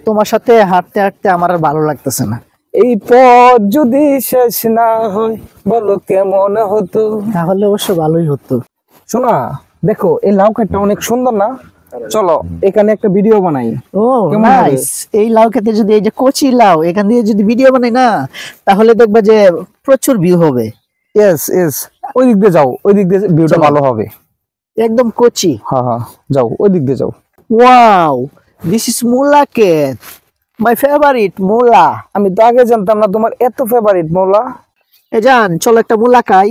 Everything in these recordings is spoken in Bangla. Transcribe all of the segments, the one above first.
তোমার সাথে হাঁটতে হাঁটতে আমার আর ভালো লাগতেছে না। এই পথ যদি শেষ না হয় বলো কেমন হতো। তাহলে অবশ্য ভালোই হতো। শোনা, দেখো এই লাউ ক্ষেতটা অনেক সুন্দর না? চলো এখানে একটা ভিডিও বানাই। ও কেমন হবে? নাইস। এই লাউ খেতে যদি এই যে কচি লাউ এখান দিয়ে যদি ভিডিও বানাই না, তাহলে দেখবা যে প্রচুর ভিউ হবে। ইয়েস ইয়েস, ওই দিক দিয়ে যাও, ওই দিক দিয়ে ভিউটা চলো। ভালো হবে। একদম কচি। হ্যাঁ হ্যাঁ, যাও ওই দিক দিয়ে যাও। ওয়াও, দিস ইজ মুলা ক্ষেত, মাই ফেভারিট মুলা। আমি তো আগে জানতাম না তোমার এত ফেভারিট মৌলা। এ জান, চলো একটা মুলা খাই।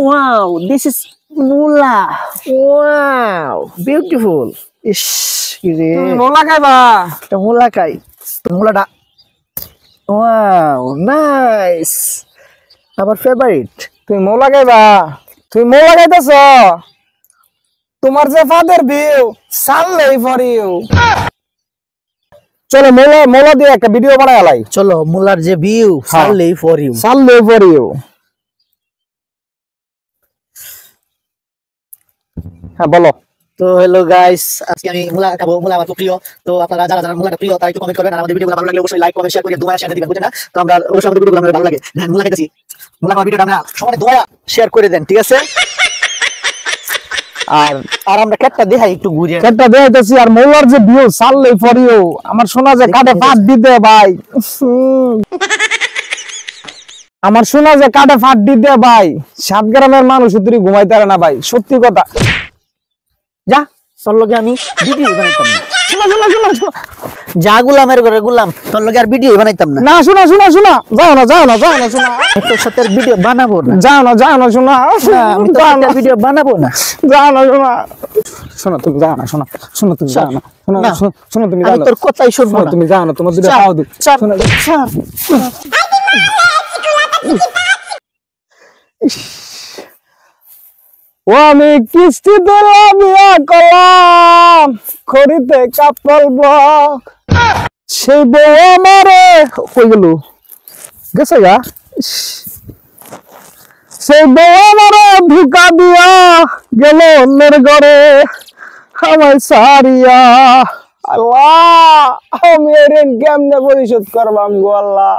Wow, this is mula. Wow, beautiful. ইস রে, তুমি মৌলা খাইবা? একটা মুলা খাই। মুলাটা ওয়াও নাইস, আমার ফেভারিট। তুমি মৌলা খাইবা? তুমি মৌলা খাইতেছ? তোমার যে ফাদার ভিউ সানলেই ফর ইউ। চলো মৌলা মৌলা দিয়ে একটা ভিডিও বানাই আলাই। চলো, মুলার যে ভিউ সানলেই ফর ইউ। সানলেই ফর ইউ। হ্যাঁ বলো। তো হ্যালো গাইস, আজকে আমি মুলা খাবো। মুলা আমার খুব প্রিয়। তো আপনারা যারা যারা মুলাটা প্রিয় তারা একটু কমেন্ট করবেন, আর আমাদের ভিডিওগুলো ভালো লাগলে অবশ্যই লাইক কমেন্ট শেয়ার করে দোয়া শেয়ার দিবেন, বুঝছেন না? তো আমরা অবশ্যই আমাদের ভিডিওগুলো আমাদের ভালো লাগে, হ্যাঁ মুলা খাইতেছি, মুলা খাওয়ার ভিডিওটা আমরা সবাই দোয়া শেয়ার করে দেন, ঠিক আছে? আর আর আমরা কেটটা দেখাই একটু ঘুরে। একটা দেখাইতেছি, আর মৌলার যে ভিউ সানলেই ফর ইউ। আমার শোনা যে কাটে ফাট দিতে ভাই। আমার শোনা যে কাটে ফাট দিতে ভাই। 7 গ্রামের মানুষ তুই ঘুমাইতে পারে না ভাই, সত্যি কথা। যা তোর লগে আমি ভিডিও বানাইতাম না। শোনা শোনা শোনা শোনা। যা গুলামের ঘরে গুলাম, তোর লগে আর ভিডিও বানাইতাম না। না শোনা শোনা শোনা, যাও না যাও না যাও না শোনা, তোর সাথে আর ভিডিও বানাবো না। যাও না শোনা, না, আমি তোর সাথে আর ভিডিও বানাবো না। যাও না শোনা। শোনা তুমি যাও না, শোনা শোনা তুমি যাও না, শোনা না, শোনা তুমি আমি যাও না, তোর কথাই শুনবো না। তুমি যাও না, তোমার দুটো চাপ, পাও দিই। চাপ, শোনা চাপ। ও আমি কিস্তি দিলা বিয়া করলাম, খড়িতে কাপল বক, সেই বউ আমারে কই গেল, গেছে গা। সেই বউ আমারে ধোকা দিয়া গেল অন্যের ঘরে আমায় সারিয়া। আল্লাহ, আমি ঋণ কেমনে পরিশোধ করবাম গো আল্লাহ।